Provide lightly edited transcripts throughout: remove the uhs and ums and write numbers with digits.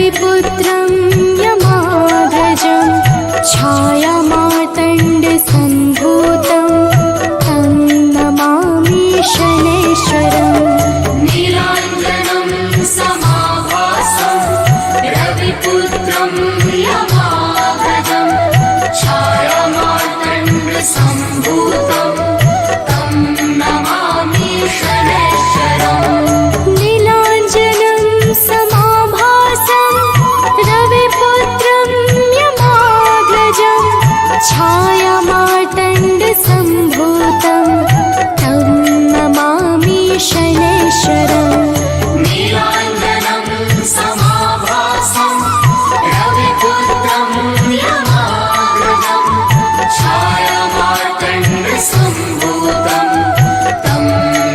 रविपुत्रं यमाग्रजं छायामार्तण्डसम्भूतं तं नमामि शनैश्वरम्। नीलाञ्जनं समाभासं रविपुत्रं यमाग्रजं छायामार्तण्डसम्भूतं तं नमामि शनैश्वरम्। नीलाञ्जनं समाभासं रविपुत्रं यमाग्रजं छायामार्तण्डसम्भूतं तं नमामि शनैश्वरम्। नीलाञ्जनं समाभासं रविपुत्रं यमाग्रजं छायामार्तण्डसम्भूतं तं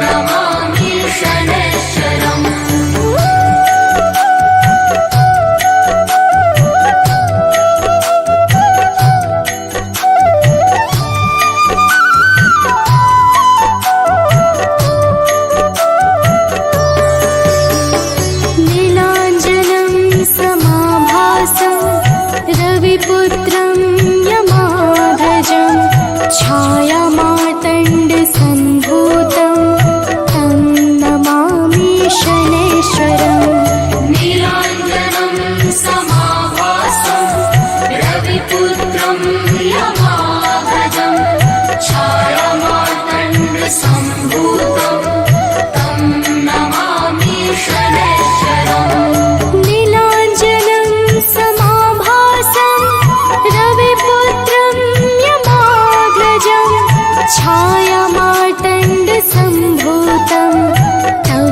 नमामि शनैश्वरम्। नीलाञ्जनं समाभासं रविपुत्रं यमाग्रजं छायामार्तण्डसम्भूतं तं नमामि शनैश्वरम्। नीलाञ्जनं समाभासं रविपुत्रं यमाग्रजं छायामार्तण्डसम्भूतं तं नमामि शनैश्वरम्। नीलाञ्जनं समाभासं रविपुत्रं यमाग्रजं छायामार्तण्डसम्भूतं तं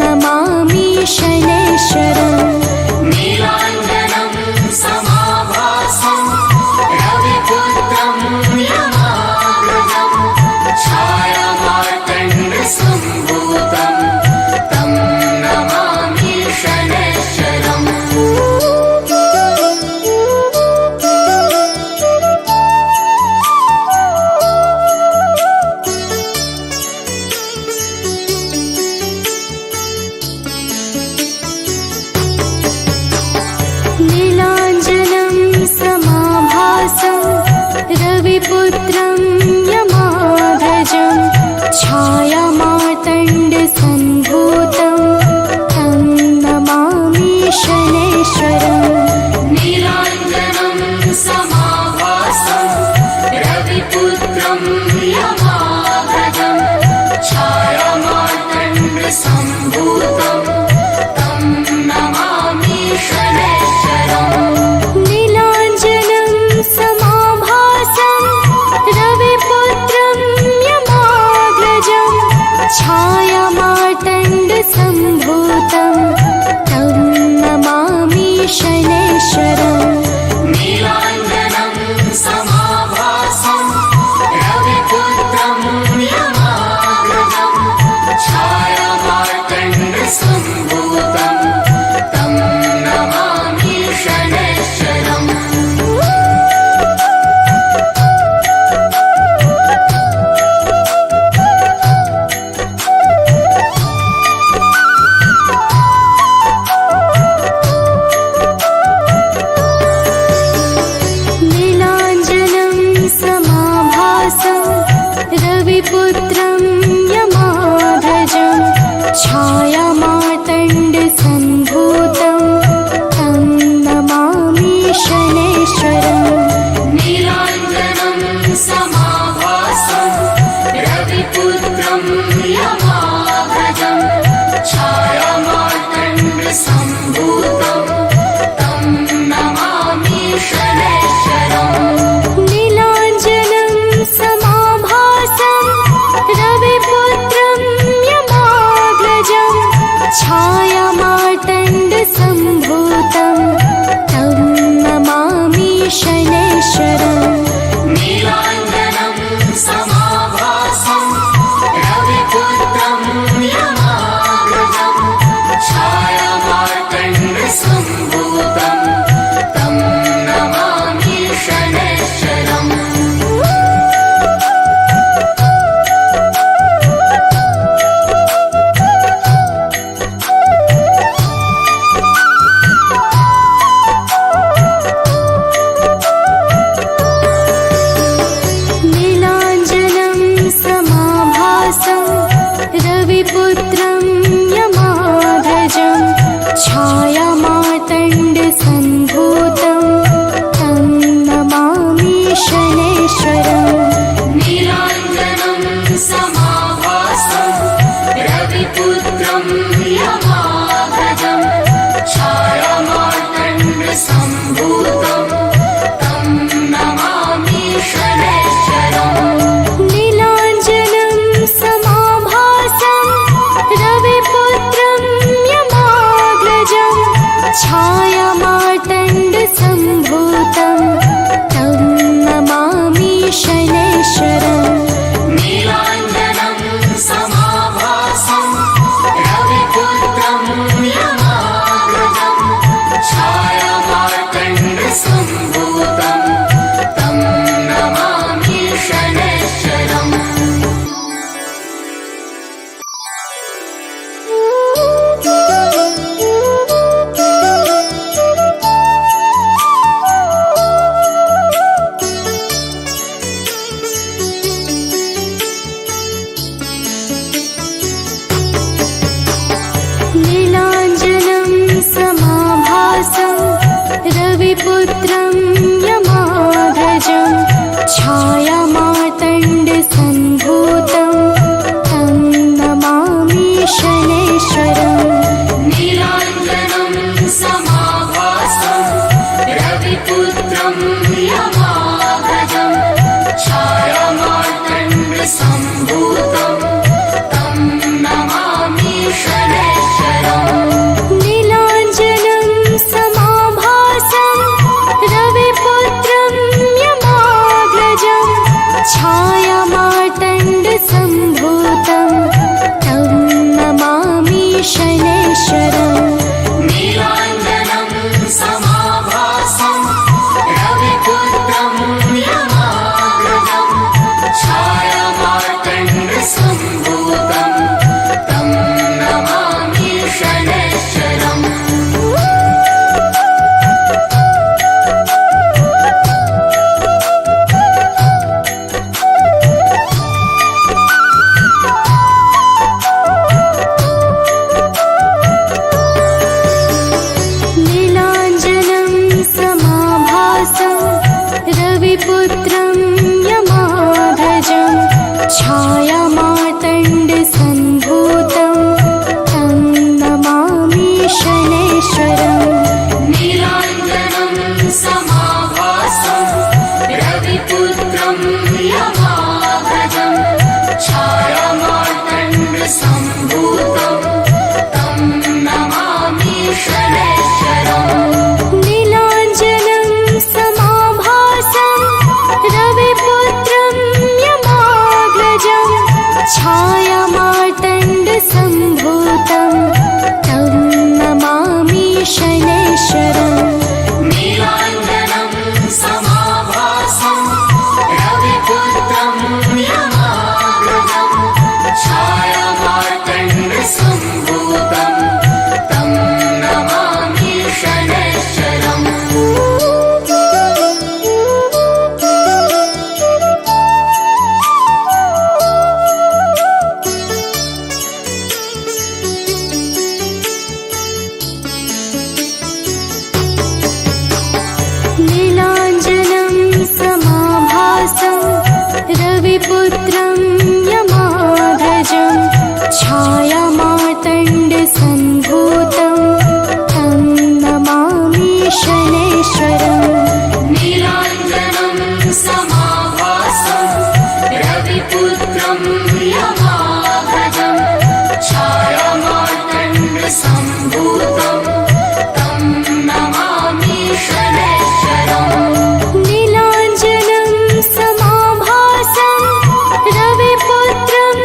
नमामि शनैश्वरम्। नीलाञ्जनं समाभासं रविपुत्रं यमाग्रजं छायामार्तण्डसम्भूतं तं नमामि शनैश्वरम्। नीलाञ्जनं समाभासं रविपुत्रं यमाग्रजं छायामार्तण्डसम्भूतं तं नमामि शनैश्वरम्। नीलाञ्जनं समाभासं रविपुत्रं यमाग्रजं छायामार्तण्डसम्भूतं तं नमामि शनैश्वरम्। नीलाञ्जनं समाभासं रविपुत्रं यमाग्रजं छायामार्तण्डसम्भूतं तं नमामि शनैश्वरम्। नीलाञ्जनं समाभासं रविपुत्रं यमाग्रजं छायामार्तण्डसम्भूतं तं नमामि शनैश्वरम्। नीलाञ्जनं समाभासं रविपुत्रं यमाग्रजं छायामार्तण्डसम्भूतं तं नमामि शनैश्वरम्। नीलाञ्जनं समाभासं रविपुत्रं यमाग्रजं छायामार्तण्डसम्भूतं तं नमामि शनैश्वरम्। नीलाञ्जनं समाभासं रवि सम्भूतं तं नमामि शनैश्चरम् नीलाञ्जनं समाभासं रविपुत्रं यमाग्रजं छायामार्तण्डसम्भूतं तं नमामि शनैश्चरम् नीलाञ्जनं समाभासं रविपुत्रं यमाग्रजं छायामार्तण्डसम्भूतं तं नमामि शनैश्चरम् नीलाञ्जनं समाभासं रविपुत्रं यमाग्रजं छायामार्तण्डसम्भूतं तं नमामि शनैश्चरम् नीलाञ्जनं समाभासं रविपुत्रं यमाग्रजं छायामार्तण्डसम्भूतं तं नमामि शनैश्चरम् नीलाञ्जनं समाभासं रविपुत्रं यमाग्रजं छायामार्तण्डसम्भूतं तं नमामि शनैश्चरम् नीलाञ्जनं समाभासं रविपुत्रं यमाग्रजं छायामार्तण्डसम्भूतं तं नमामि शनैश्चरम् नीलाञ्जनं समाभासं रविपुत्रं यमाग्रजं छायामार्तण्डसम्भूतं तं नमामि शनैश्चरम् नीलाञ्जनं समाभासं रविपुत्रं यमाग्रजं छायामार्तण्डसम्भूतं तं नमामि शनैश्चरम् नीलाञ्जनं समाभासं रविपुत्रं यमाग्रजं छायामार्तण्डसम्भूतं तं नमामि शनैश्चरम् नीलाञ्जनं समाभासं रविपुत्रं यमाग्रजं छायामार्तण्डसम्भूतं तं नमामि शनैश्चरम् नीलाञ्जनं समाभासं रविपुत्रं यमाग्रजं छायामार्तण्डसम्भूतं तं नमामि शनैश्चरम् नीलाञ्जनं समाभासं रविपुत्रं यमाग्रजं छायामार्तण्डसम्भूतं तं नमामि शनैश्चरम् नीलाञ्जनं समाभासं रविपुत्रं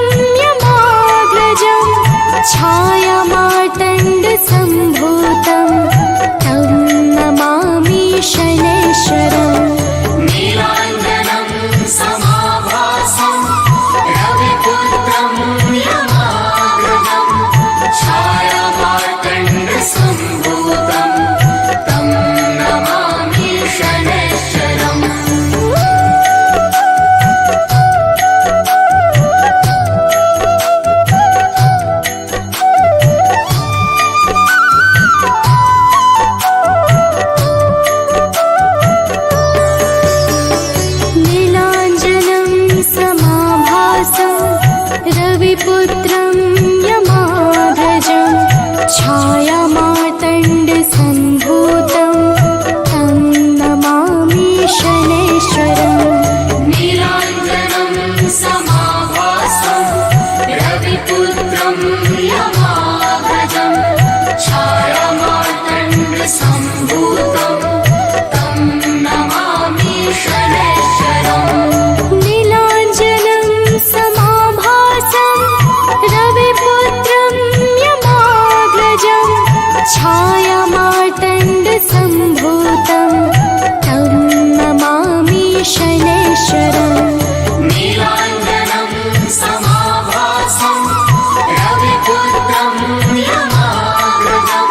यमाग्रजं छायामार्तण्डसम्भूतं तं नमामि शनैश्चरम् नीलाञ्जनं समाभासं रविपुत्रं यमाग्रजं छायामार्तण्डसम्भूतं तं नमामि शनैश्चरम् छायामार्तण्ड सम्भूतं तं नमामि शनैश्वरम् नीलाञ्जनं समाभासं रविपुत्रं यमाग्रजं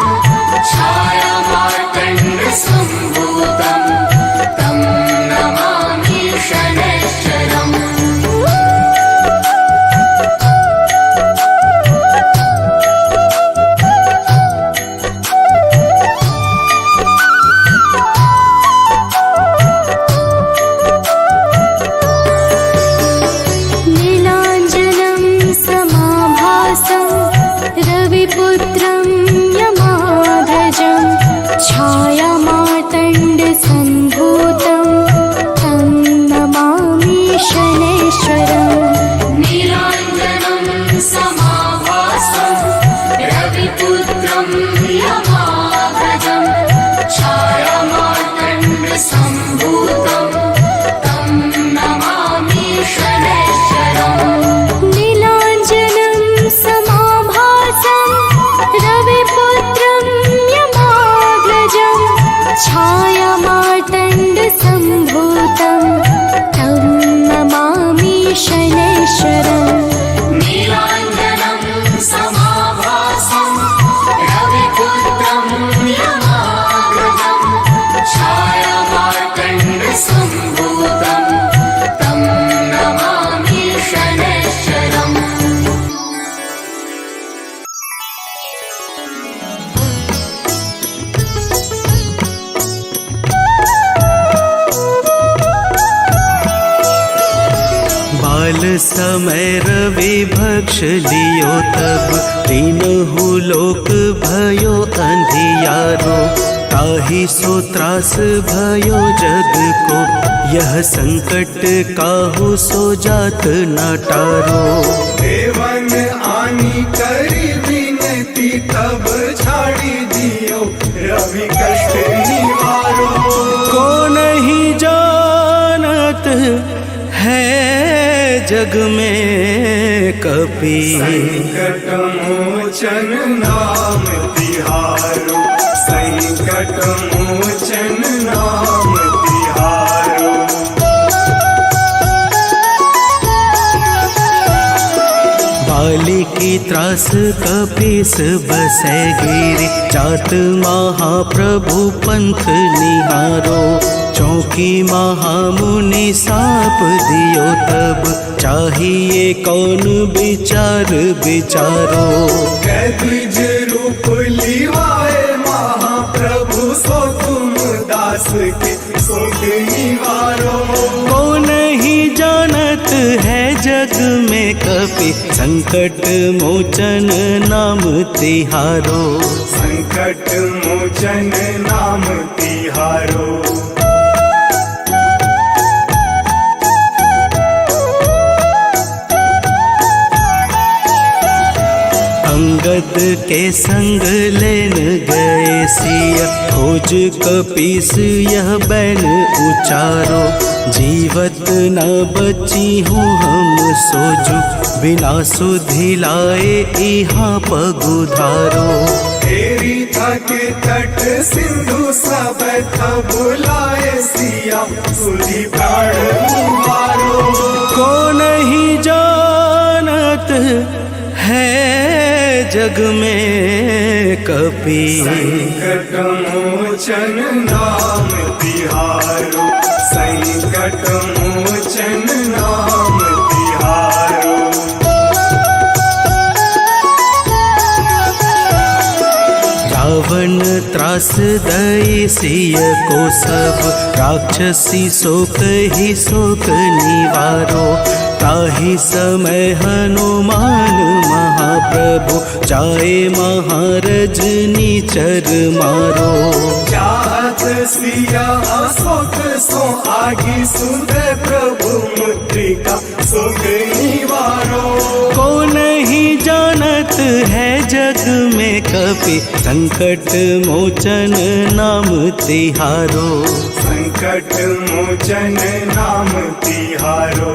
छायामार्तण्डसम्भूतं तं नमामि शनैश्वरम् नीलाञ्जनं समाभासं रविपुत्रं यमाग्रजं छायामार्तण्डसम्भूतं तं नमामि शनैश्वरम् नीलाञ्जनं समाभासं रविपुत्रं यमाग्रजं छायामार्तण्डसम्भूतं तं नमामि शनैश्वरम् नीलाञ्जनं समाभासं रविपुत्रं यमाग्रजं छायामार्तण्डसम्भूतं तं नमामि शनैश्वरम् नीलाञ्जनं समाभासं रविपुत्रं यमाग्रजं छायामार्तण्डसम्भूतं तं नमामि शनैश्वरम् बाल समय रवि भक्ष लियो तब तीनहु लोक भयो अंधियारो ताहि सो त्रास भयो जग को यह संकट काहू सो जात न टारो देवन आनी करी विनती तब छाड़ी दियो रवि कष्ट निवारो को नहीं जानत है जग में कपि संकट मोचन नाम तिहारो संकट मोचन नाम तिहारो बाली की त्रास कपीस बसै गिरि जात महाप्रभु पंथ निहारो चौकी महामुनि साप दियो तब चाहिए कौन विचार विचारो कैद्विज रूप लिवाए महाप्रभु सो तुम दास के शोक निवारो को नहीं जानत है जग में कपि संकट मोचन नाम तिहारो संकट मोचन नाम तिहारो अंगद के संग लेन गए सिया खोज कपीस यह बैन उचारो जीवत न बची हूँ हम सोजू बिना सुधि लाए यहाँ पगुधारो तेरी थके तट सिंधु सब बुलाए सिया सुधी प्राण मारो को नहीं जानत है जग में कपि संकट मोचन नाम तिहारो संकट मोचन नाम तिहारो रावण त्रास दई सिय को सब राक्षसी शोक ही शोक निवारो ताहि समय हनुमान महाप्रभु जाए महारजनी चर मारो चाहत सिया अशोक सो आगी सुंदर प्रभु मुद्रिका शोक निवारो को नहीं जानत है जग में कपि संकट मोचन नाम तिहारो संकट मोचन नाम तिहारो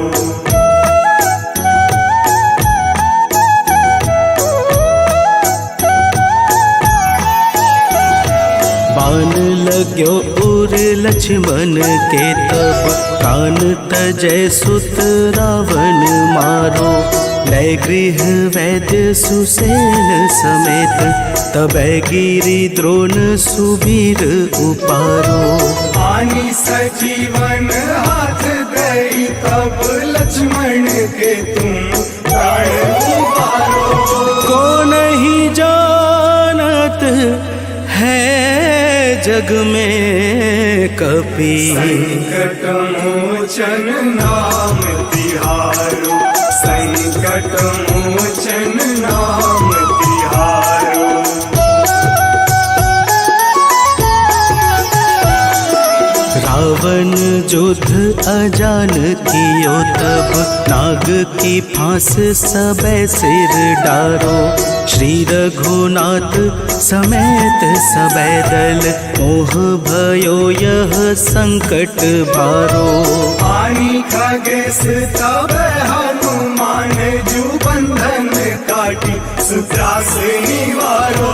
लाग्यो उर लक्ष्मण के तब, कान तजय सुत रावण मारो। लय गृह वैद्य सुसेन समेत, तबै गिरि द्रोण सुबीर उपारो। आनी सजीवन हाथ दई, तब लक्ष्मण के तुम प्राण उबारो। को नहीं जानत है जग में कपि, संकट मोचन नाम तिहारो। संकट मोचन नाम तिहारो। रावण युद्ध अजान कियो तब, नाग की फांस सबे सिर डारो। श्री रघुनाथ समेत सबे दल, मोह भयो यह संकट भारो। आनी खगेश तब हनुमान, जू बंधन काटी सुत्रास निवारो।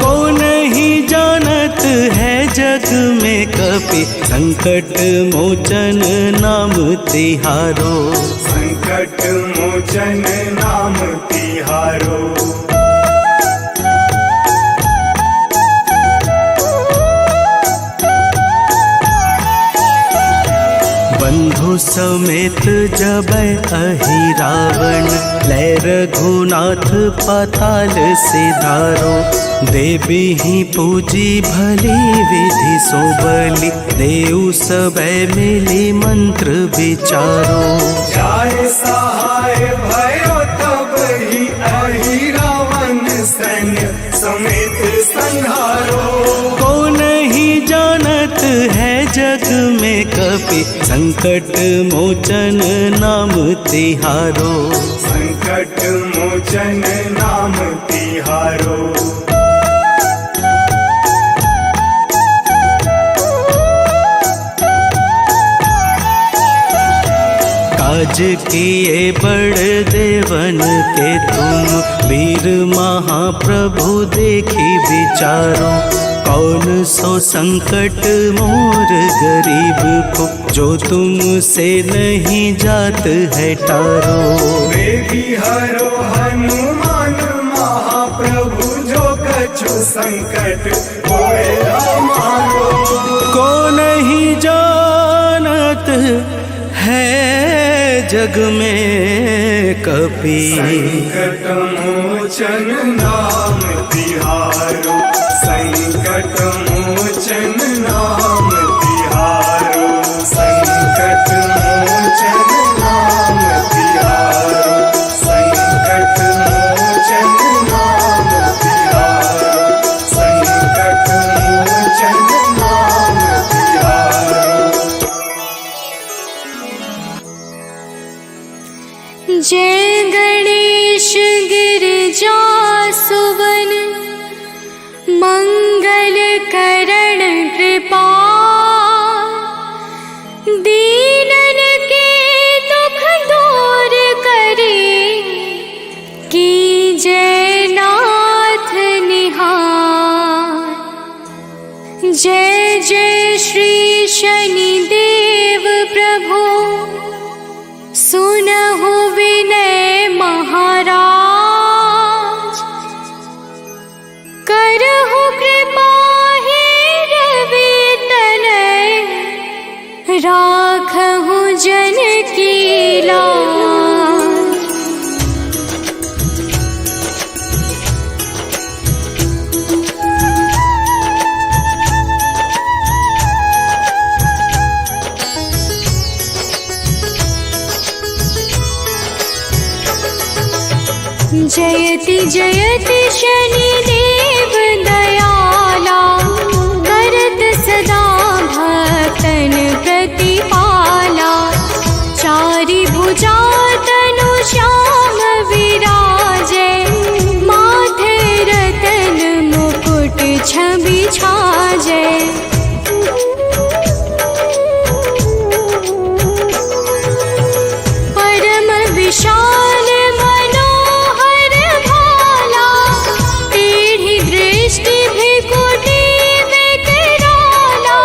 को नहीं जानत है जग में कपि, संकट मोचन नाम तिहारो। संकट मोचन नाम तिहारो। बंधु समेत जबै अहि रावण, लय रघुनाथ पाताल सिधारो। देवी ही पूजी भली विधि सो बलि, देव सबे मिली मंत्र विचारो। जाय सहाय भयो तब ही, अहि रावण सैन्य समेत संहारो। को नहीं जानत है जग में कपि, संकट मोचन नाम तिहारो। संकट मोचन नाम तिहारो। काज किए बड़ देवन के तुम, वीर महाप्रभु देखी विचारो। कौन सो संकट मोर गरीब को, जो तुमसे नहीं जात है टारो। वेगी हरो हनुमान महाप्रभु, जो कछु संकट होए हमारो। को नहीं जानत है जग में कपि, संकट मोचन नाम तिहारो। संकट मोचन नाम तिहारो। संकट मोचन नाम तिहारो। संकट मोचन नाम तिहारो। संकट मोचन नाम तिहारो। जय गणेश गिरिजा सुवन, मंगल करण कृपा। दीनन के दुख दूर करे, की जय नाथ निहार। जय जय श्री शनिदेव प्रभु, सुनहु विनय महाराज। करहु कृपा हे रवि तनय, राखहु जन की लाज। जयति जयति शनिदेव दयाला, करत सदा भक्तन प्रतिपाला। चारि भुजा तनु श्याम विराजे, माथे रतन मुकुट छवि छाजे। परम विशाल दृष्टि भी कोटि विकराला।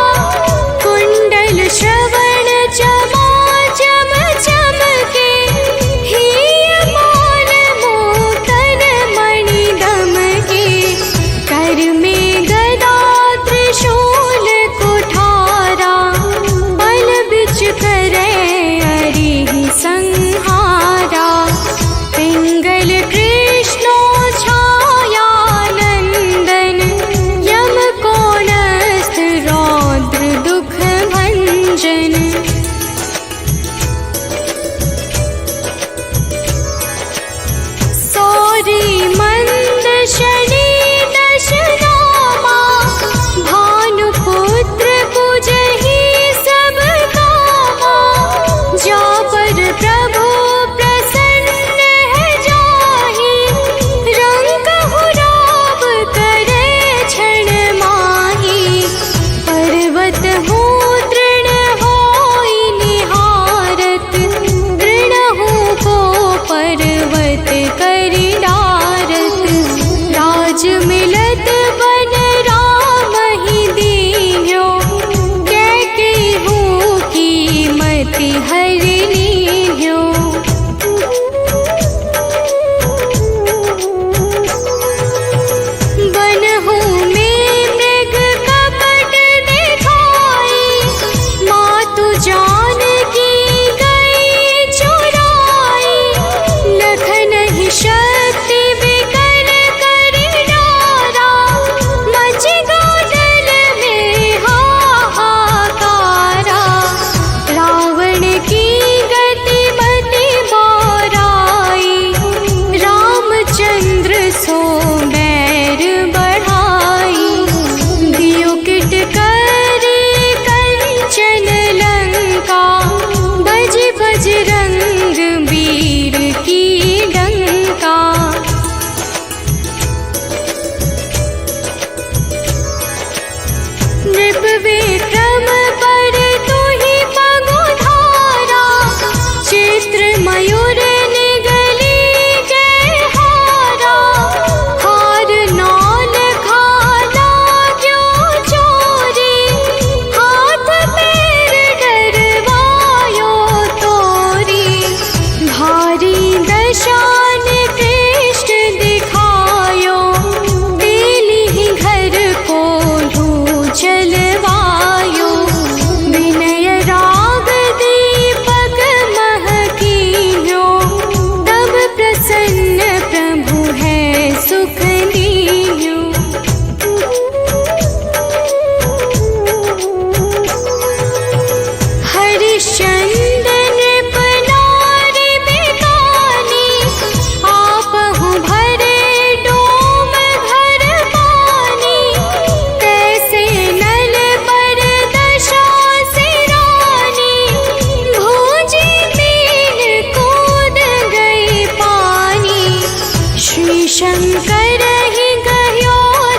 शंकर ही कहो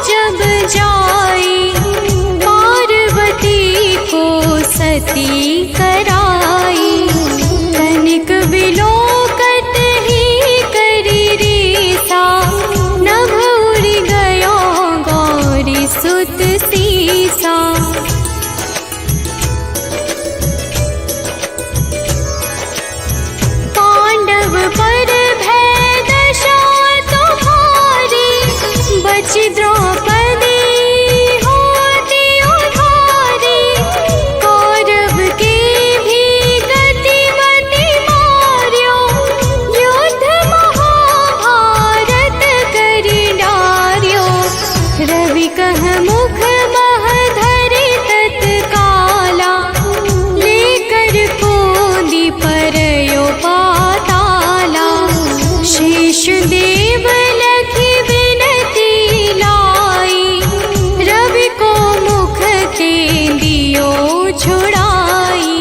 जब जाई, पार्वती को सती कराई। तनिक विलोकत ही करी रीसा, नभ उड़ गयो गौरी सुत सीसा। पांडव पर भय दशा तुम्हारी, बची द्रौपदी होती उधारी। कौरव की भी गतिमति मार्यो, युद्ध महाभारत करी डार्यो। रवि कह मुख मह धरि तत्काला, लेकर कूदी परयो पाताला। शेष देव लखी विनती लाई, रवि को मुख ते दियो छुड़ाई।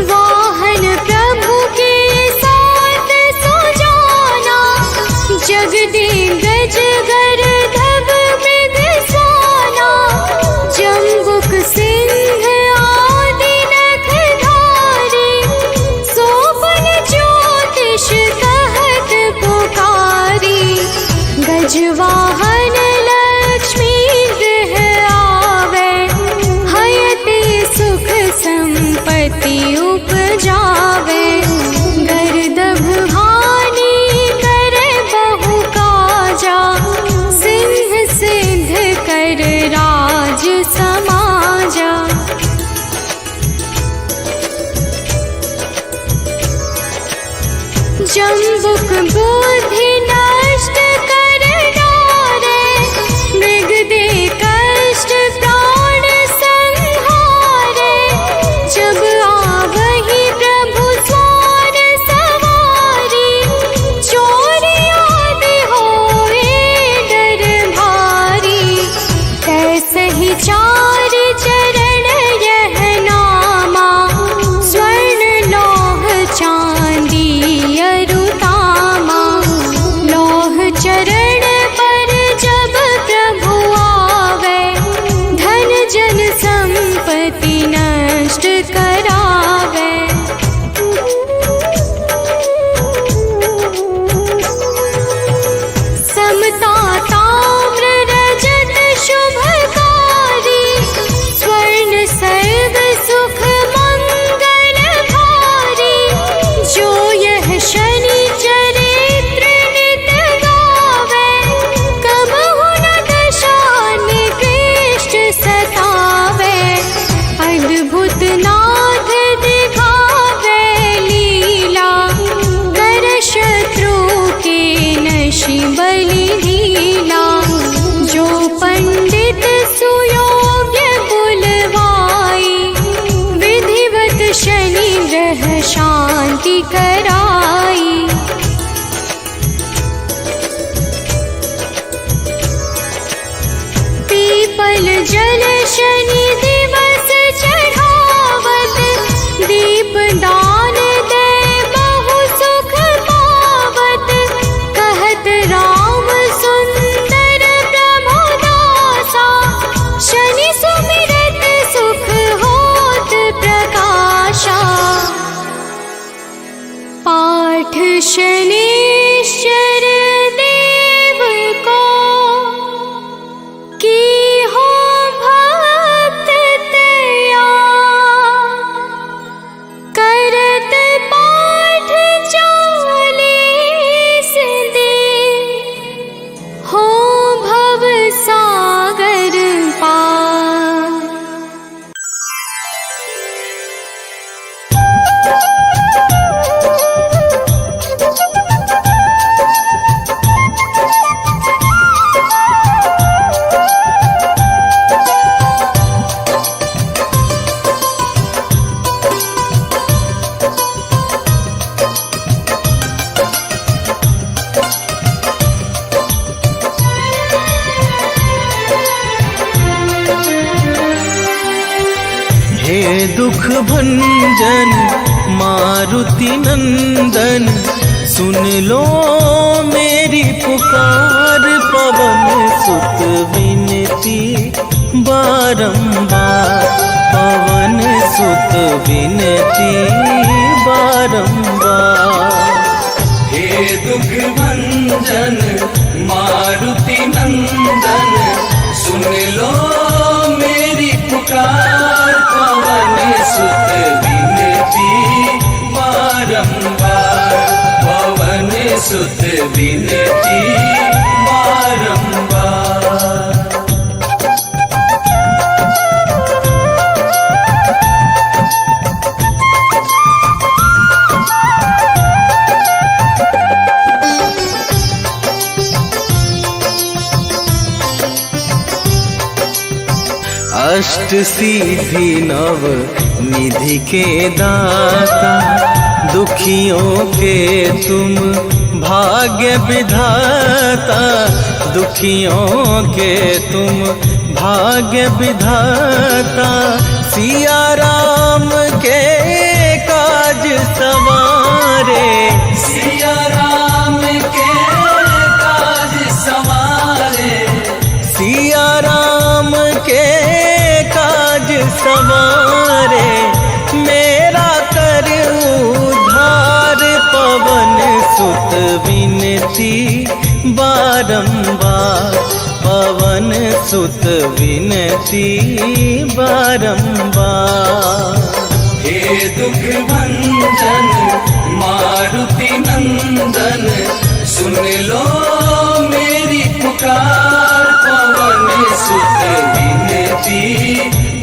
वाहन प्रभु के साथ सुजाना, जगदिग्गज गर्दभ मृग स्वाना। जम्बुक सिंह आदि नखधारी, सोपन ज्योतिष कहत पुकारी। गजवाहन लक्ष्मी गृह आवे, हयते सुख संपत्ति उपजावे। गर्दभ हानि करे बहु काजा, सिंह सिद्ध कर राज समाजा। जम्बुक बुद्धि नष्ट कर डारे, मृग दे कष्ट प्राण संहारे। जब आवहि प्रभु स्वार सवारी, चोर आदि होए डर भारी। तैसे ही चार चरण यह नामा, स्वर्ण लौह चांदी अरुतामा। लौह चरण पर जब प्रभु आवे, धन जन संपत्ति नष्ट करावे। समता ताम्र रजत शुभकारी, स्वर्ण सर्व सुख मंगल भारी। जो यह शनि चरित्र नित गावे, कबहु न दशा निकृष्ट सतावे। अद्भुत नाथ दिखावे लीला, कर शत्रु के नशि बलि ढीला। जो पंडित सुयोग्य बुलवाई, विधिवत शनि ग्रह शांति कराई। पीपल जल शनि दिवस चढ़ावत, दीप दान दे बहु सुख पावत। कहत राम सुंदर प्रभु दासा, शनि सुमिरत सुख होत प्रकाशा। पाठ शनिश्चर देव को, की हो भक्त तया। करत पाठ 40 दिन, हो भव सागर पार। हे दुख भंजन मारुति नंदन सुन लो मेरी पुकार। पवन सुत विनती बारंबार, पवन सुत विनती बारंबार। हे दुख भंजन मारुति नंदन सुन लो मेरी पुकार। पवन सुत विनती बारंबार, पवन सुत विनती बारंबार। अष्ट सिद्धि नव निधि के दाता, दुखियों के तुम भाग्य विधाता। दुखियों के तुम भाग्य विधाता। सिया राम के काज सवारे, सिया राम के काज सवारे, सिया राम के काज सवारे। मेरा कर उद्धार, पवन सुत विनती बारंबार, पवन सुत विनती बारंबार। हे दुख भंजन मारुति नंदन सुन लो मेरी पुकार। पवन सुत विनती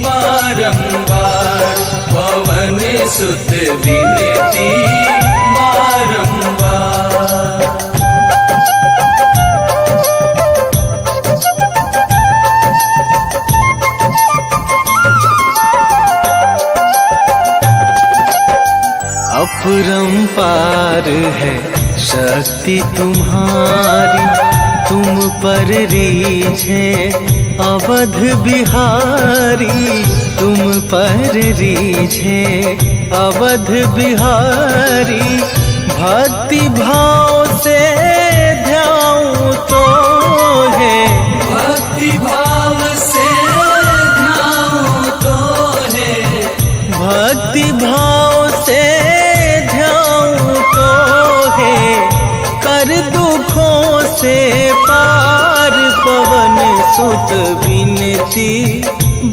बारंबार, पवन सुत विनती बारंबार। अपरंपार है शक्ति तुम्हारी, तुम पर रीझे अवध बिहारी। तुम पर रीझे अवध बिहारी। भक्ति भाव से ध्याऊं तो है, भक्ति भाव से ध्याऊं तो है, भक्ति भाव से ध्याऊं तो है। कर दुखों से पार, पवन सुत विनती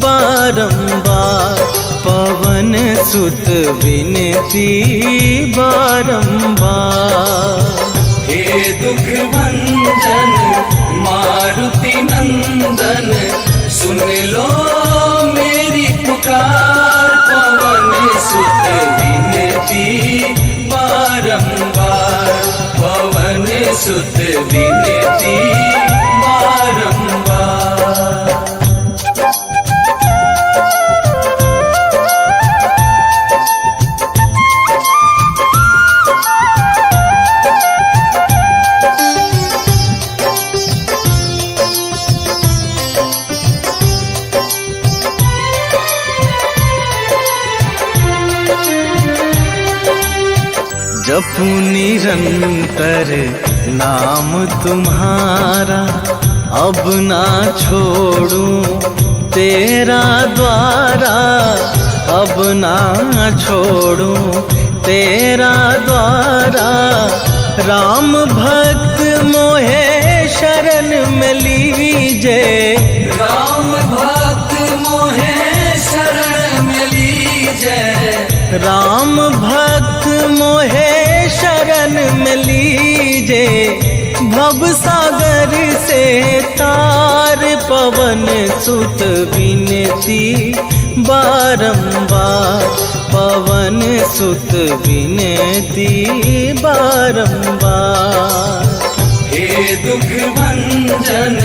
बारंबार, पवन सुत विनती बारंबार। हे दुख भंजन मारुति नंदन सुन लो मेरी पुकार। पवन सुत विनती बारंबार, पवन सुत विनती बारंबार। जपू निरंतर नाम तुम्हारा, अब ना छोड़ूं तेरा द्वारा। अब ना छोड़ूं तेरा द्वारा। राम भक्त मोहे शरण में लीजे, राम भक्त मोहे शरण में लीजे, राम भक्त मोहे शरण में लीजे। भव सागर से तार, पवन सुत विनती बारंबार, पवन सुत विनती बारंबार। हे दुख भंजन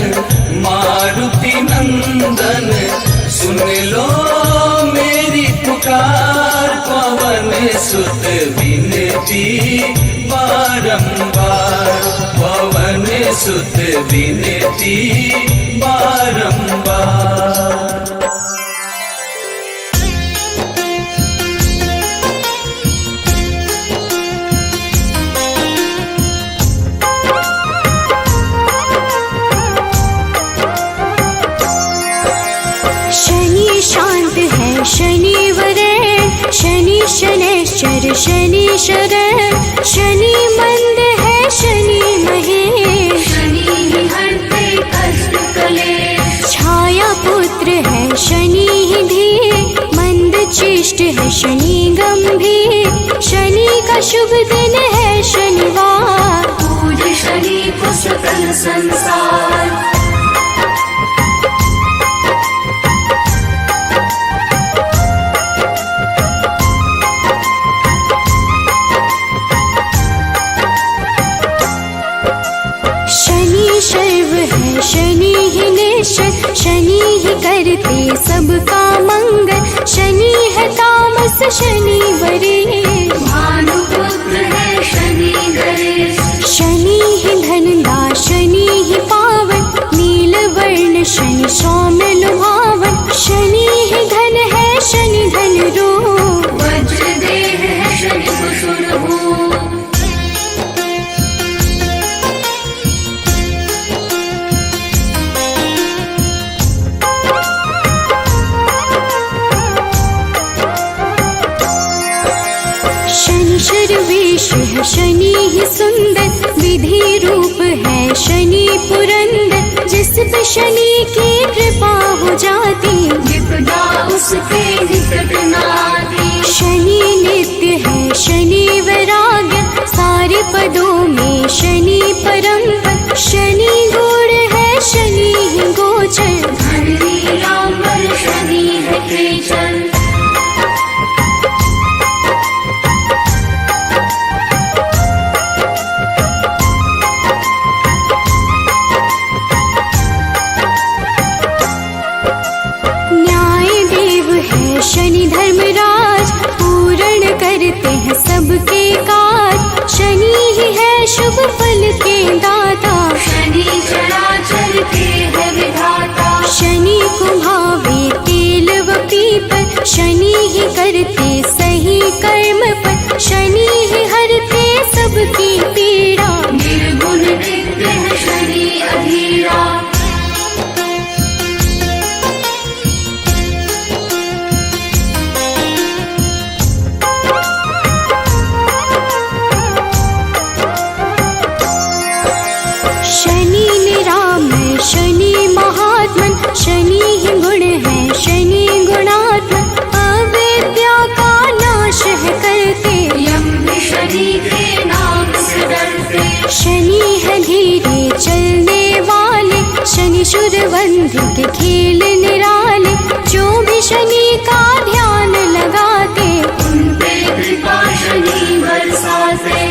मारुति नंदन सुन लो मेरी पुकार। पवन सुत विनती बारंबार, पवन सुत विनती बारंबार। शनि शरण, शनि मंद है शनि महेश, शनि ही हरते कष्ट कलेश, छाया पुत्र है शनि ही धीर, मंद चिष्ट है शनि गंभीर, शनि का शुभ दिन है शनिवार, पूज शनि को सकल संसार। शनि शर्व है शनि ही निश्चल, शनि ही करते सबका मंगल, शनि है तामस शनि वरेश, भानुपुत्र है शनि गणेश, शनि ही धनदा शनि ही पावन, नील वर्ण शनि सौम्य लुभावन, शनि ही धन है शनि धन रूप, वज्र देह है शनि कुसुर भूप। शनि शर्वेश है शनि ही सुंदर, विधि रूप है शनि पुरंदर, जिस पे शनि की कृपा हो जाती, विपदा उसके निकट न आती, शनि नित्य है शनि वैराग्य, सारे पदों में शनि परम पद, शनि गुण है शनि ही गोचर, धन लीलांबर शनि है केचर। न्याय देव है शनि धर्मराज, पूर्ण करते हैं सबके काज, शनि ही है शुभ फल के दाता, शनि चराचर के है विधाता, शनि को भावे तेल व पीपल, शनि ही करते सही कर्म पर, शनि ही हरते सबकी पीड़ा, निर्गुण नित्य है शनि अधीरा। शनि निरामय शनि महात्मन, शनि ही गुण है शनि गुणात्मन, अविद्या का नाश है करते, यम भी शनि के नाम से डरते, शनि है धीरे चलने वाले, शनि शूरवंध के खेल निराले, जो भी शनि का ध्यान लगाते, उन पे कृपा शनि बरसाते।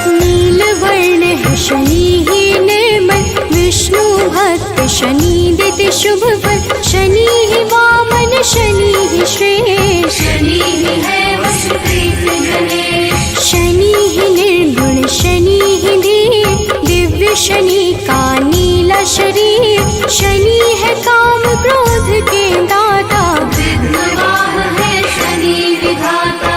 नील वर्ण है शनि ही निर्मल, विष्णु भक्त शनि देते शुभ फल, शनि ही वामन शनि ही श्रेष्ठ, शनि ही है वसुदेव गणेश, शनि ही निर्गुण शनि ही धीर, दिव्य शनि का नीला शरीर, शनि है काम क्रोध के दाता, विघ्नवाह है शनि विधाता।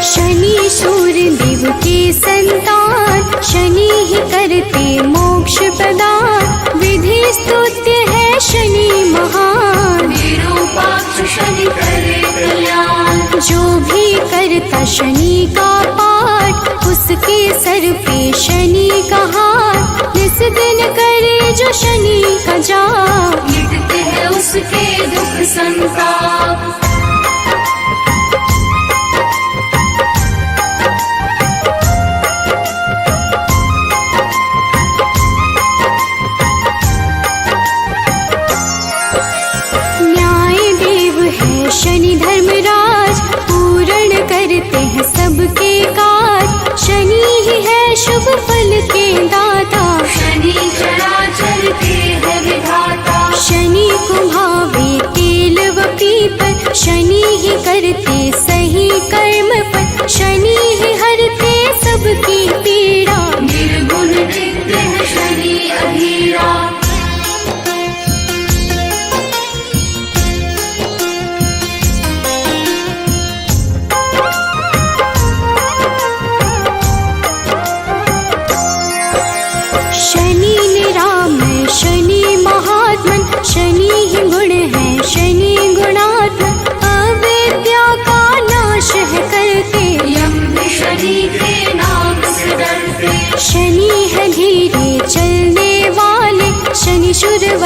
शनि सूर्य देव के संतान, शनि ही करते मोक्ष प्रदान, विधि स्तुत्य है शनि महान, विरूपाक्ष शनि करे कल्याण, जो भी करता शनि का पाठ, उसके सर पे शनि का हाथ, निस दिन करे जो शनि का जाप, मिटते हैं उसके दुख संताप। न्याय देव है शनि धर्मराज, पूर्ण करते हैं सबके काज, शनि ही है शुभ फल के दाता, शनि चराचर के है विधाता, शनि को भावे तेल व पीपल,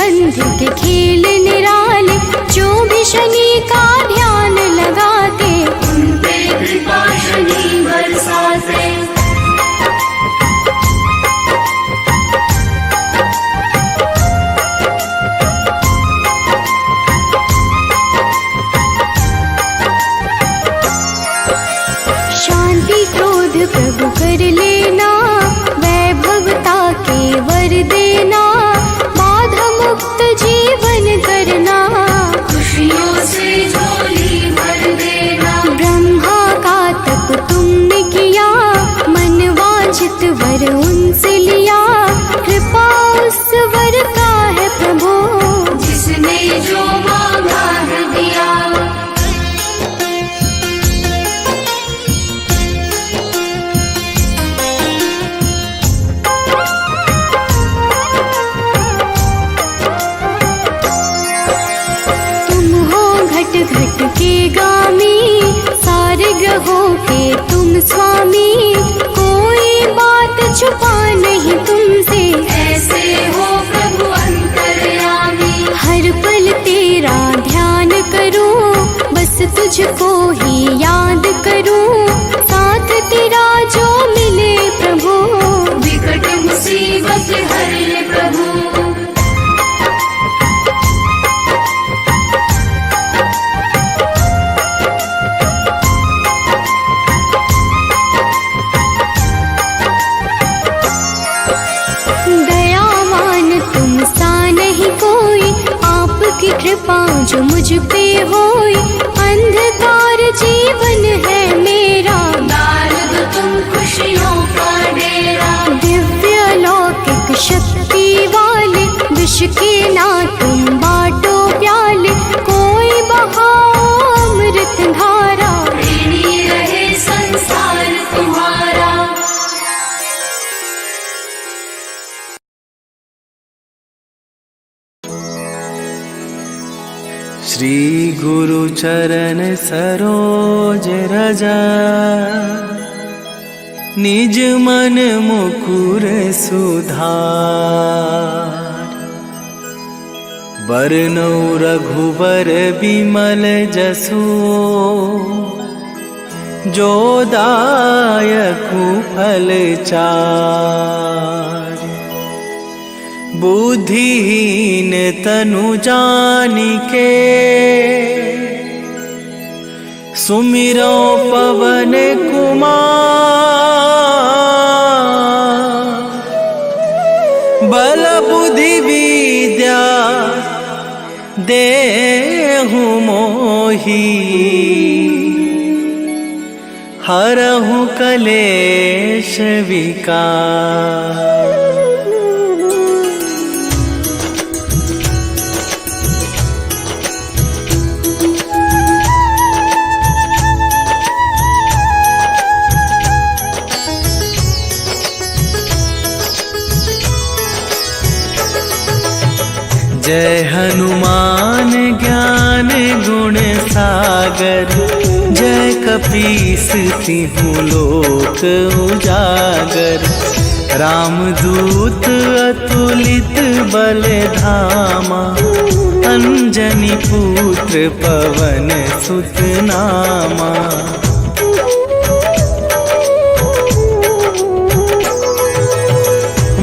संधि के खेल निराले, जो भी शनि का ध्यान लगाते उन पे कृपा शनि बरसाते। शांति क्रोध प्रभु कर लेना, वैभवता के वर देना, बाधा मुक्त जीवन करना, खुशियों से झोली भर देना। ब्रह्मा का तप तुमने किया, मन वांछित वर उनसे लिया, कृपा उस वर का है प्रभु, जिसने जो मांगा है दिया। घट के गामी, सारे ग्रहों के तुम स्वामी, कोई बात छुपा नहीं तुमसे, ऐसे हो प्रभु अंतर्यामी। हर पल तेरा ध्यान करूं, बस तुझको ही याद करूं, साथ तेरा जो मिले प्रभु, विकट मुसीबत हर ले प्रभु। की कृपा जो मुझ पे होई, अंधकार जीवन है मेरा, डाल दो तुम खुशियों का डेरा। दिव्य अलौकिक शक्ति वाले, विष के ना तुम बाटो प्याले, कोई बहाओ अमृत धारा, ऋणी रहे संसार तुम्हारा। श्री गुरु चरण सरोज रजा, निज मन मुकुर सुधार, बरनौ रघुबर बिमल जसु, जो दायकु फल चार। बुद्धिहीन तनु जानिके, सुमिरो पवन कुमार, बल बुद्धि विद्या देहु मोहि, हरहु कलेश विकार। जय हनुमान ज्ञान गुण सागर, जय कपीस तिहु लोक उजागर। रामदूत अतुलित बल धामा, अंजनी पुत्र पवन सुत नामा।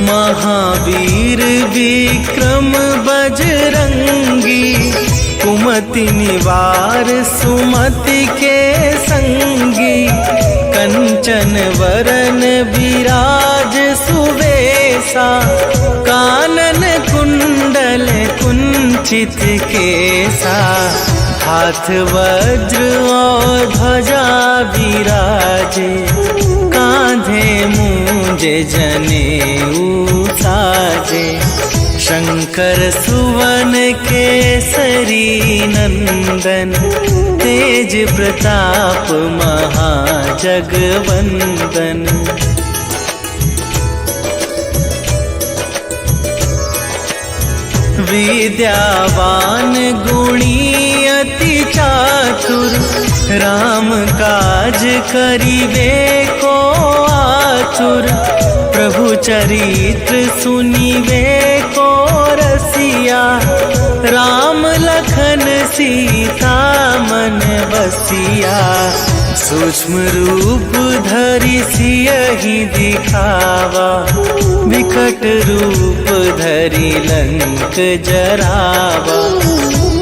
महावीर विक्रम बजरंगी, कुमति निवार सुमति के संगी। कंचन वरन विराज सुवेशा, कानन कुंडल कुंचित केसा। हाथ वज्र और ध्वजा विराजे, कांधे मूंजे जनेऊ साजे। शंकर सुवन केसरी नंदन, तेज प्रताप महाजगवंदन। विद्यावान गुणी अति चातुर, राम काज करिबे को आतुर। प्रभु चरित्र सुनिबे को रसिया, बसिया, सूक्ष्म रूप धरि सियहि दिखावा, विकट रूप धरि लंक जरावा,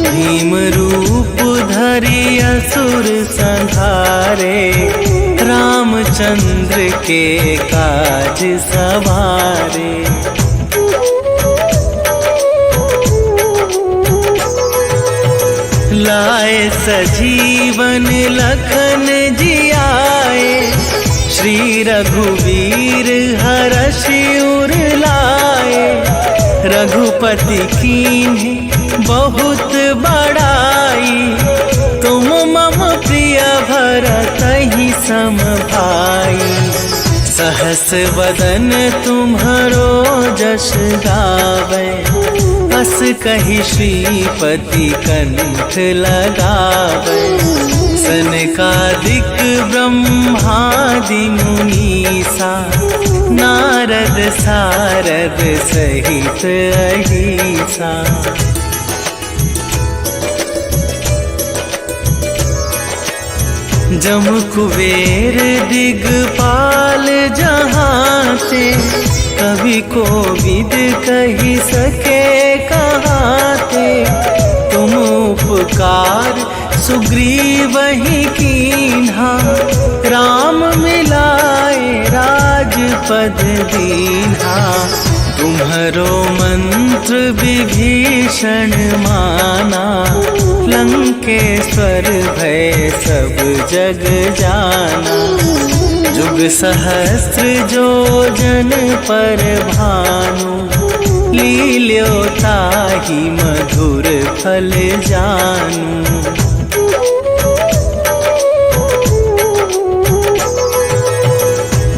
भीम रूप धरि असुर संहारे, रामचंद्र के काज सवारे। लाए सजीवन लखन जियाए, श्री रघुवीर हरषि उर लाए, रघुपति कीन्ही बहुत बड़ाई, तुम मम प्रिय भरतहि सम भाई, सहस वदन तुम्हरो जस गावे, अस कहि श्रीपति कंठ लगावे, सनकादिक ब्रह्मादि मुनीसा, नारद सारद सहित अहिसा। जम कुबेर दिगपाल जहाते, कवि कोविद कहि सके कहाते, तुम उपकार सुग्रीवहि कीन्हा, राम मिलाए राजपद दीन्हा, तुम्हरो मंत्र विभीषण माना, लंकेश्वर भय सब जग जाना, जुग सहस्त्र जो जन पर भानु, लील्यो ताहि मधुर फल जानू।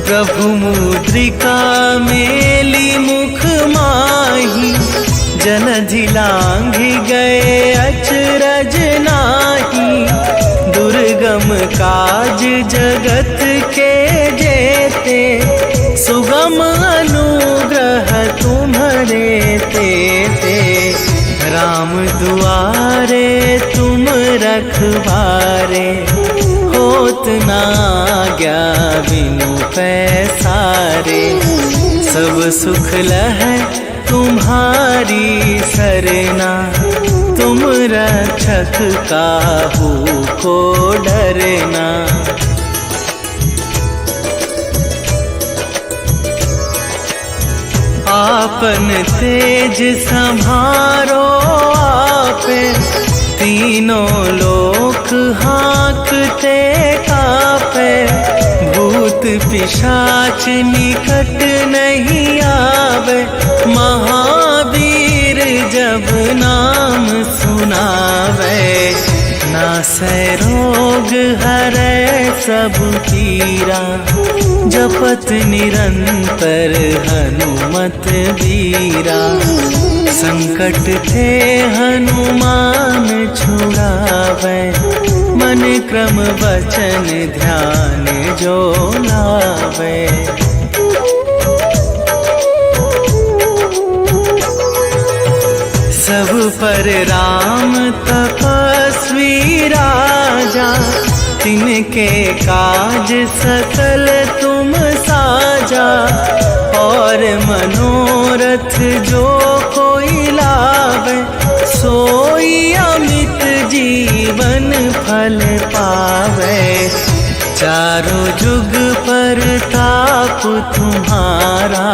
प्रभु मुद्रिका मेली मुख माही, जलधि लांघि गए अचरज नाही, दुर्गम काज जगत के जेते, सुगम अनुग्रह तुम्हरे तेते, राम दुआरे तुम रखवारे, होत न आज्ञा बिनु पैसारे, सब सुख लहै तुम्हारी सरना, तुम रक्षक काहू को डरना। आपन तेज संभारो आपे, तीनों लोक हाँकते कापे, भूत पिशाच निकट नहीं आवे, महावीर जब नाम सुनावे, नासै रोग हरै सब पीरा, जपत निरंतर हनुमत बीरा, संकट ते हनुमान छुड़ावे, मन क्रम वचन ध्यान जो लावे। सब पर राम तपस्वी राजा, तिनके काज सकल तुम साजा, और मनोरथ जो कोई लावे, सोई अमित जीवन फल पावे, चारों जुग पर ताप तुम्हारा,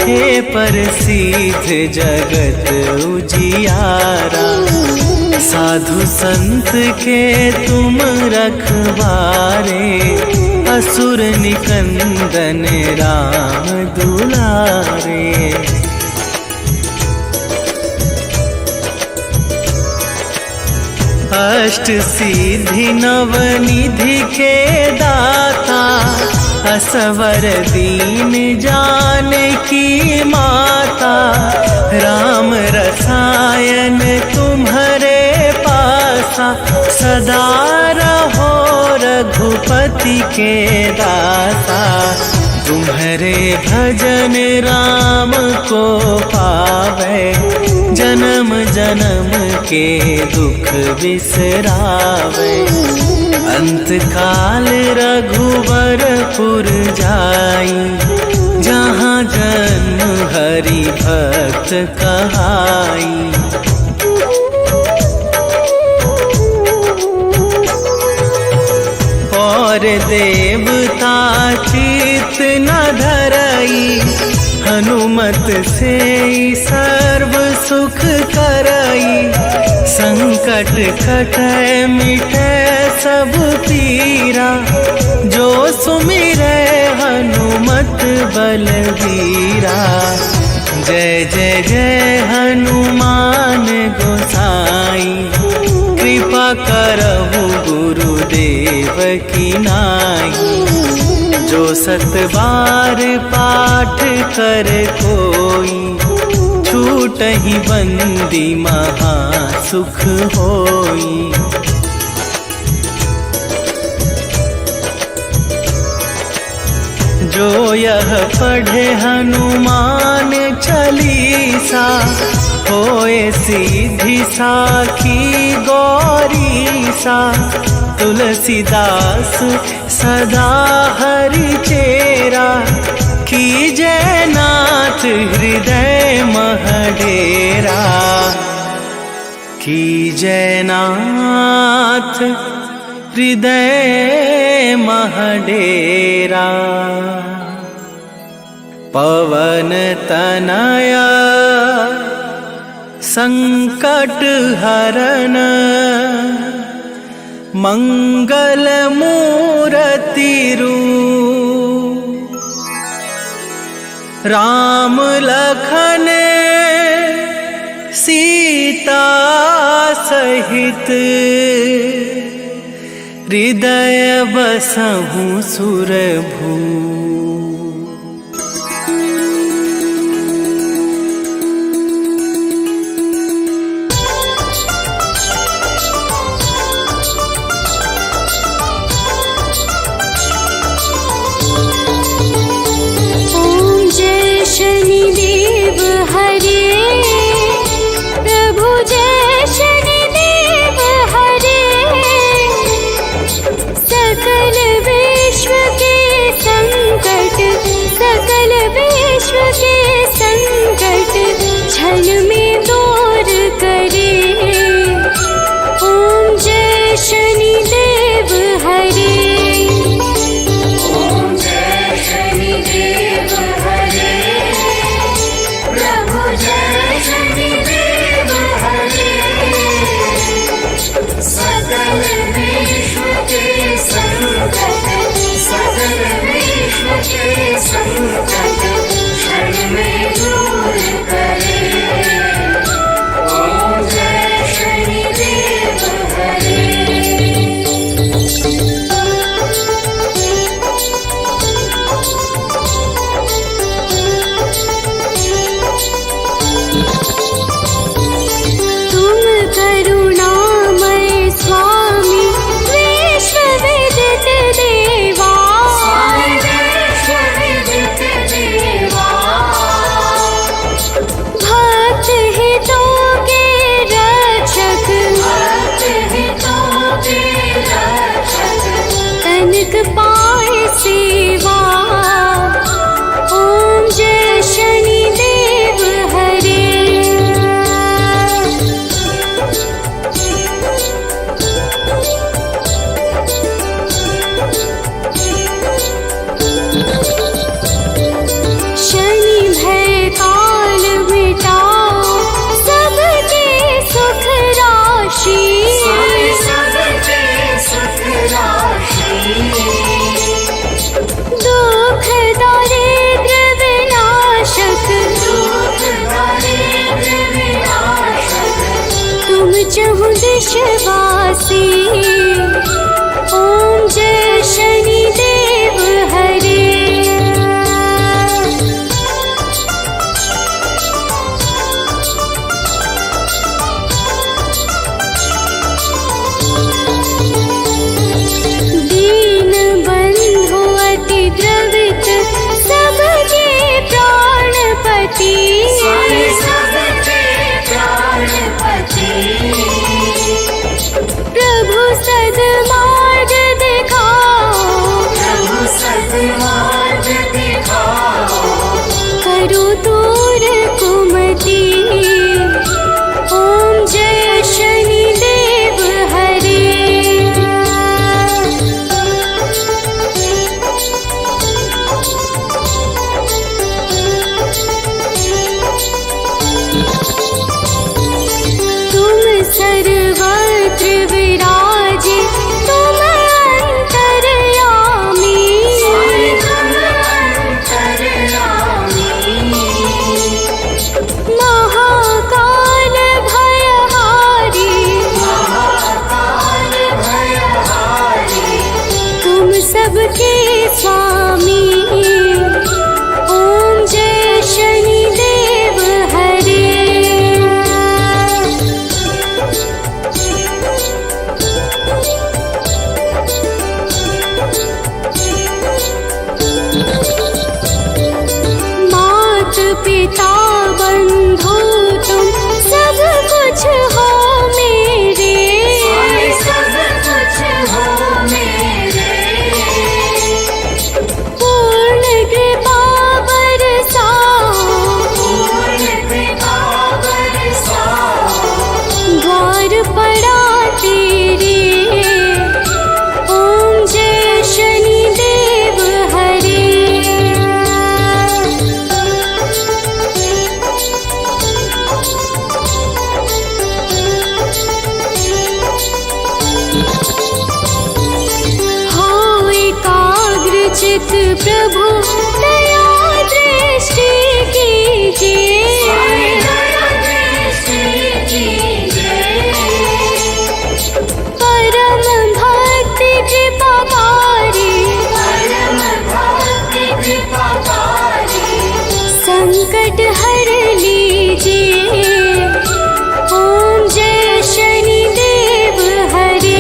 हे प्रसिद्ध जगत उजियारा, साधु संत के तुम रखवारे, असुर निकंदन राम दुलारे। अष्ट सिद्धि नवनिधि के दाता, असवर दीन जानकी माता, राम रसायन तुम्हारे पासा, सदा रहो रघुपति के दासा, तुम्हारे भजन राम को पावे, जन्म जन्म के दुख बिसरावे। अंत काल रघुवरपुर जाई, जहाँ जन्म हरि भक्त कहाई। और देवता चित न धरई, हनुमत से सर्व सुख करई। संकट कटै मिटै सब पीरा, जो सुमिरै हनुमत बलबीरा। जय जय जय हनुमान गोसाई, कृपा करहु गुरुदेव की नाई। जो सत बार पाठ कर कोई, छूटहि बंदी महा सुख होई। जो यह पढ़े हनुमान चालीसा, होए सीधी साखी गौरीसा। तुलसीदास सदा हरि चेरा, कीजै नाथ हृदय महडेरा। कीजै नाथ हृदय महडेरा। पवन तनया संकट हरन, मंगल मूरति रूप। राम लखन सीता सहित, हृदय बसहु सुरभू। शनिदेव हरे, प्रभु जय शनिदेव हरे। सकल विश्व के संकट, सकल विश्व के संकट, क्षण में दूर करे। ओम जय शनिदेव हरे। ओम जय शनिदेव हरे, प्रभु जय शनिदेव हरे। सकल विश्व के संकट, सकल विश्व के संकट, क्षण में दूर करे। ओम जय शनिदेव हरे। तुम करुणामय स्वामी, विश्व विदित देवा। विश्वविदित देवा, भक्त हितों के रक्षक, भक्त हितों के रक्षक। तनिक पाए सेवा। ओम जय शनिदेव हरे। शनि भय काल मिटाओ, सबके सुख राशि। सबके सुख राशि, दुख दारिद्र्य विनाशक, दुख दारिद्र्य विनाशक। तुम चहु दिशवासी। ओम जय शनिदेव हरे। दीन बंधु अति द्रवित, सबके प्राणपति। सबके प्राण प्रभु दया दृष्टि कीजिए। परम भक्ति कृपाकारी संकट हर लीजिए। ओम जय शनि देव हरे।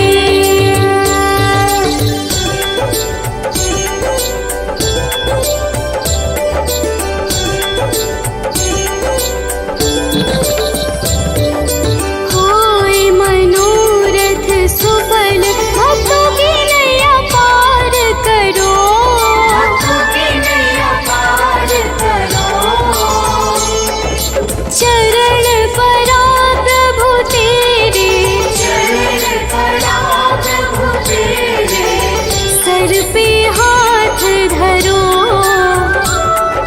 होय मनोरथ सुफल भक्तों की नैया पार करो। चरण परा प्रभु तेरे सर पे हाथ धरो।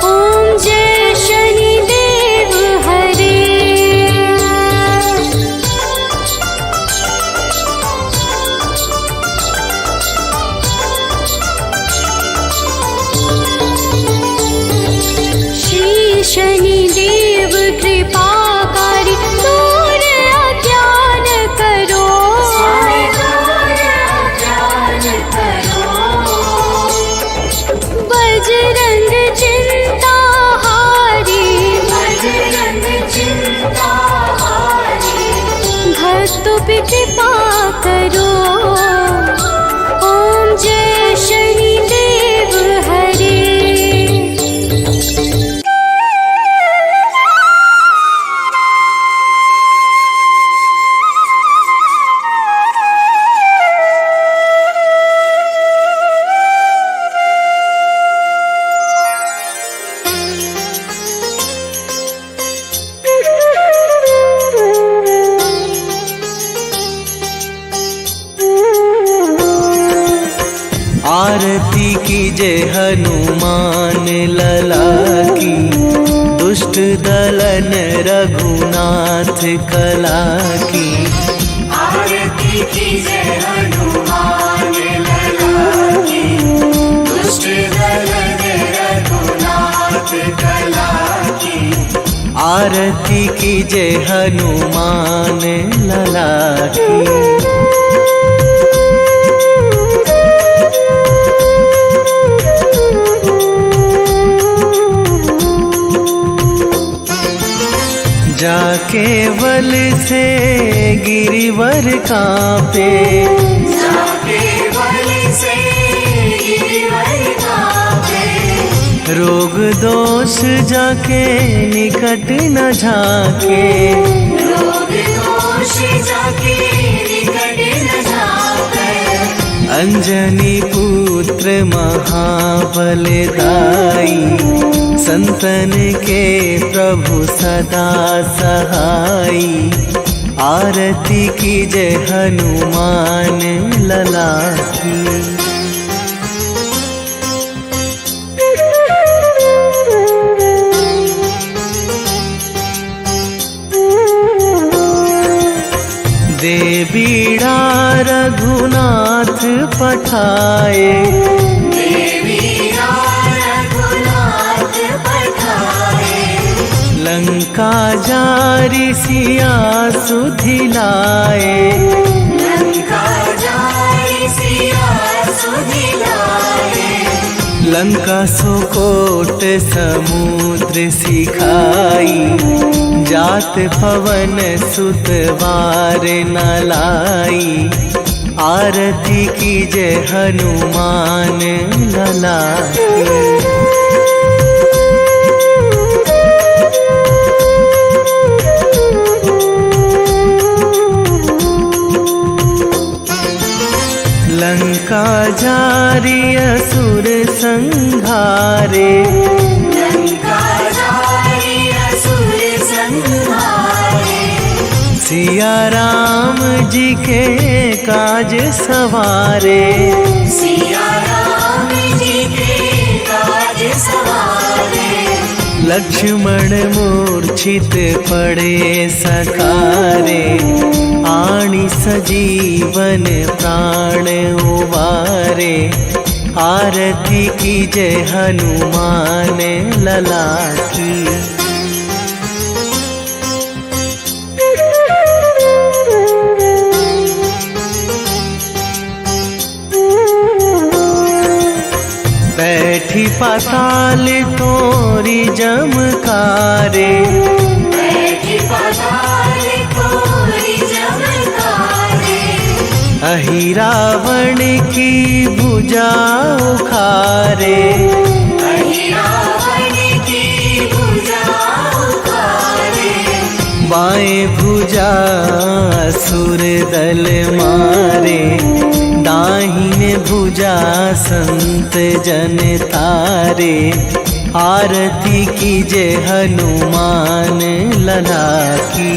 ओम जय शनि देव हरे। श्री शनि देव कृपाकारी दूर अज्ञान करो। बजरंग चिंता हारी भक्तों पे कृपा करो। ओम जय शनि देव हरे। आरती कीजे हनुमान लला की, दुष्ट दलन रघुनाथ कला की। आरती कीजिए हनुमान लला की, दुष्ट दलन रघुनाथ कला की। आरती कीजे हनुमान लला की। जाके बल से गिरिवर कांपे, जाके बल से गिरिवर कांपे। रोग दोष जाके निकट न झाके, रोग दोष जाके निकट न झाके। अंजनी पुत्र महाबल दाई, संतन के प्रभु सदा सहाई। आरती कीजे हनुमान लला की। दे बीड़ा रघुनाथ पठाए, लंका जारी सिया सुधिलाए। लंका सुकोट समुद्र सिखाई, जात पवन सुत वार न लाई। आरती कीजे हनुमान लला की। लंका जारी असुर संहारे, सिया राम जी के काज सवारे। लक्ष्मण मूर्छित पड़े सकारे, आणी सजीवन प्राण उबारे। आरती कीजे हनुमान लला की। बैठी पाताल तोरी जमकारे, बैठी पाताल तोरी जमकारे। अहि रावण की भुजा उखारे, अहि रावण की भुजा उखारे। बाएं भुजा असुर दल मारे, दाहिने भुजा संत जन तारे। आरती कीजे हनुमान लला की।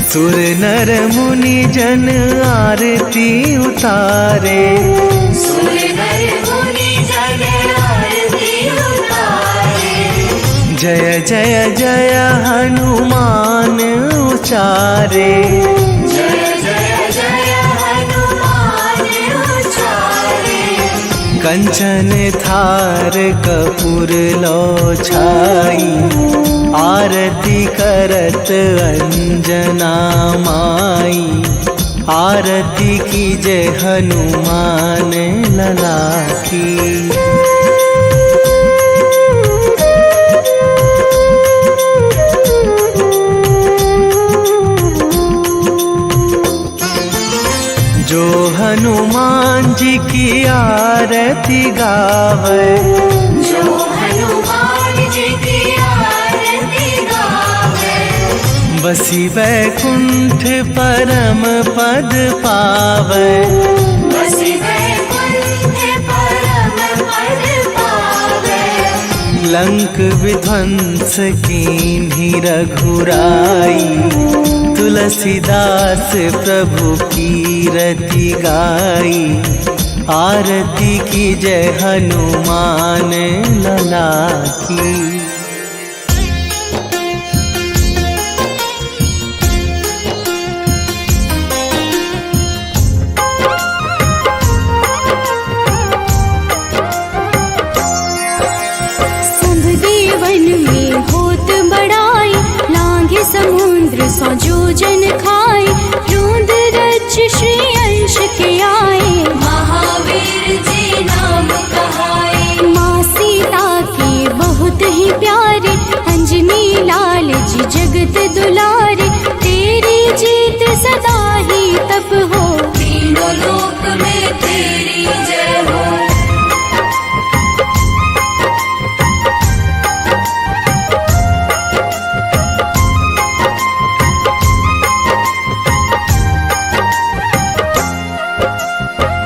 सुर नर मुनि जन आरती उतारे, सुर नर मुनि जन आरती उतारे। जय जय जय हनुमान उचारे, जय जय जय हनुमान उचारे। कंचन थार कपूर लो छाई, आरती करत अंजना माई। आरती कीजे हनुमान लला की। जो हनुमान जी की आरती गावे, जो हनुमान जी की आरती गावे। बसी वैकुंठ परम पद पावे, बसी वैकुंठ परम पद पावे। लंक विध्वंस कीन्ही रघुराई, तुलसीदास प्रभु कीरति गाई। आरती कीजे हनुमान लला की। सब देवन में होत बड़ाई, लांघे समुद्र सौ जोजन खाए। रोंद रज श्री अंश के आए, महावीर जी नाम कहाए। माँ सीता के बहुत ही प्यारे, अंजनी लाल जी जगत दुलारे। तेरी जीत सदा ही तप हो, तीनों लोक में तेरी जय हो।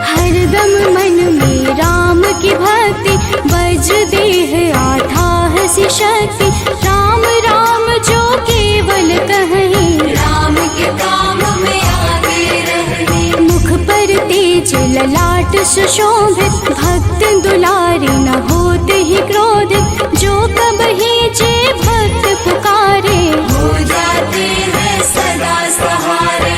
हरदम मन में राम की भक्ति, वज्र देह आठाह सी शक्ति। राम राम जो केवल कहें, राम के काम में आगे रहने। मुख पर तेज ललाट सुशोभित, भक्त दुलारे न होते ही क्रोधित। जो कबहि जे भक्त पुकारे, हो जाते हैं सदा सहारे।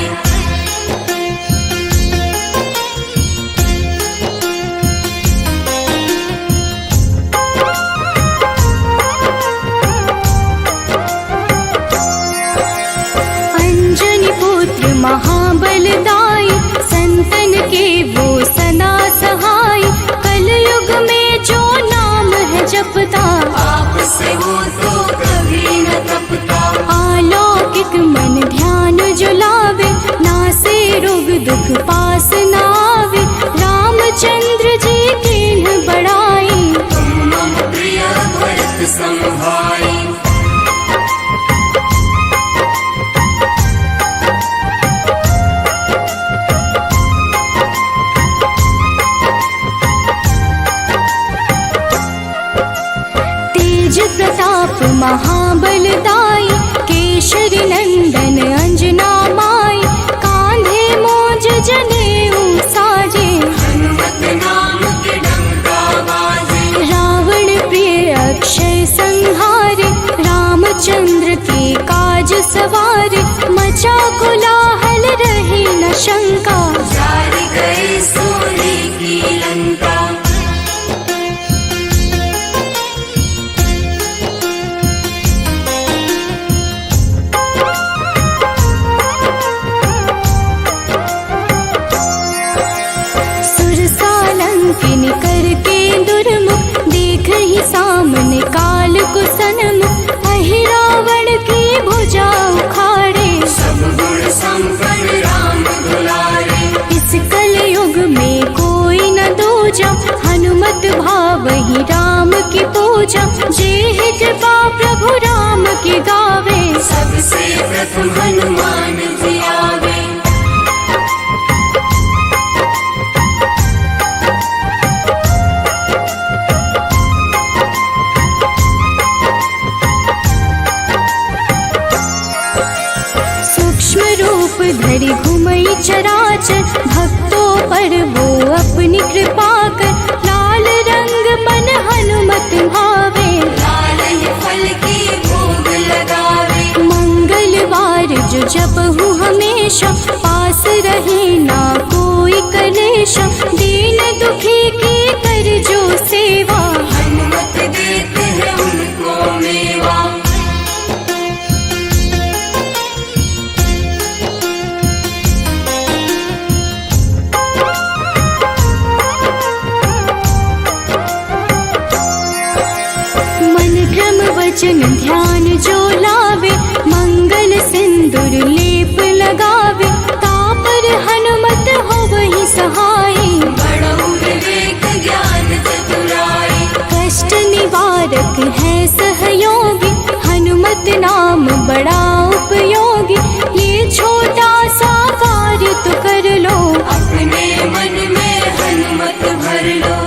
अंजनी पुत्र महाबलदाई, संतन के वो सदा सहाय। कलयुग में जो नाम है जपता, आपसे वो तो कभी न तपता। अलौकिक मन ध्यान जो लावे, नासे रोग दुख पास न आवे। रामचंद्र जी तिन्ह बड़ाई, तुम मम प्रिय भरत सम भाई। तेज प्रताप महाबलदाई, केशरी नंदन अंजना माई। कांधे मोज जनेऊ संकट राम दुलारे। इस कलयुग में कोई न दूजा, हनुमत भावहि राम की पूजा। जे है कृपा प्रभु राम की गावे, सबसे प्रथम हनुमान जी आवे। सूक्ष्म रूप धरि घुमई चराचर, भक्तों पर वो अपनी कृपा कर। लाल रंग मन हनुमत भावे, लाल ही फल की भोग लगावे। मंगलवार जो जपहु हमेशा, पास रहे ना कोई कलेश। दीन दुखी की कर जो सेवा, हनुमत देते हैं उनको मेवा। मन क्रम वचन ध्यान जो लावे, मंगल सिंदूर लेप लगावे। तापर हनुमत हो वही सहाय, बड़ो विवेक ज्ञान चतुराई। कष्ट निवारक है सहयोगी, हनुमत नाम बड़ा उपयोगी। ये छोटा सा कार्य तो कर लो, अपने मन में हनुमत भर लो।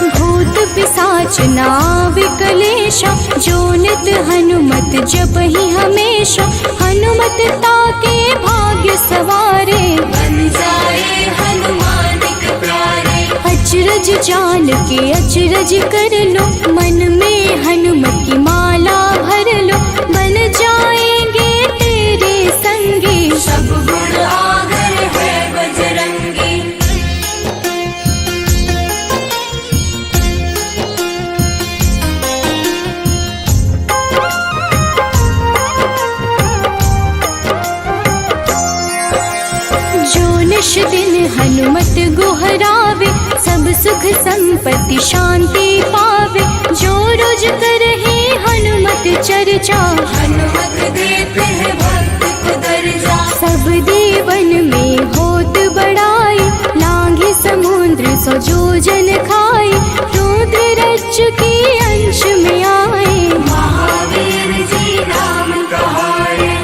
भूत पिशाच नावे कलेशा, जो नित हनुमत जपहि हमेशा। हनुमत ताके भाग्य सवारे, बन जाए हनुमान के प्यारे। अचरज जान के अचरज कर लो, मन में हनुमत की माला भर लो। बन जाएंगे तेरे संगी, सब गुण आगर है बजरंगी। जो निश दिन हनुमत गुहरावे, सब सुख संपत्ति शांति पावे। जो रोज करहे हनुमत चर्चा, हनुमत देते हैं भक्त को दर्जा। सब देवन में होत बड़ाई, लांघे समुद्र सो जो जन खाए। रुद्र रज्जु के अंश में आए, महावीर जी नाम कहाए।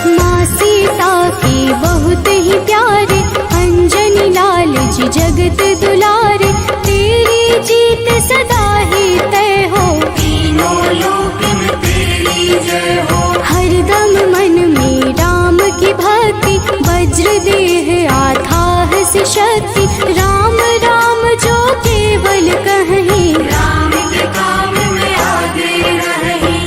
माँ सीता के बहुत ही प्यारे, अंजनी लाल जी जगत दुलारे। तेरी जीत सदा ही तय हो, तीनों लोक में तेरी जय हो। हरदम मन में राम की भक्ति, वज्र देह आथाह से शक्ति। राम राम जो केवल कहीं, राम के काम में आगे रही।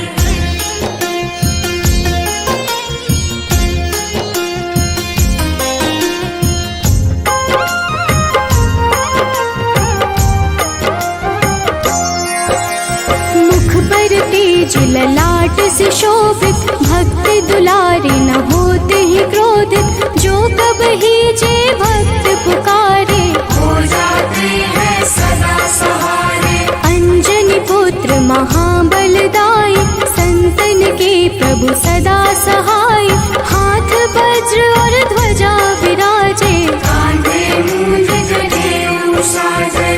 मुख पर तेज ललाट से शोभित, भक्त दुलारे न होते ही क्रोधित। जो कब ही जे भक्त पुकारे, हो जाते हैं सदा सहारे। अंजनी पुत्र महाबलदाई, संतन के प्रभु सदा सहाय। हाथ वज्र और ध्वजा विराजे, कांधे मूंज जनेऊ साजे।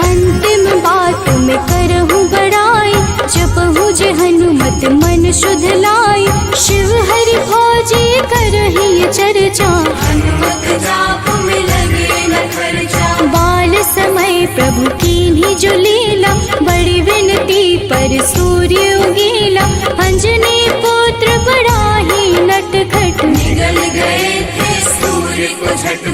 अंतिम बात में करहूँ बड़ाई, जपहु जे हनुमत मन शुद्ध लाई। शिव हरि भोजी करहि ये चर्चा, हनुमत जाप में लगे न खर्चा। बाल समय प्रभु कीन्ही जो लीला, बड़ी विनती पर सूर्य उगीला। अंजनी पुत्र बड़ा ही नटखट, निगल गए थे सूर्य को झट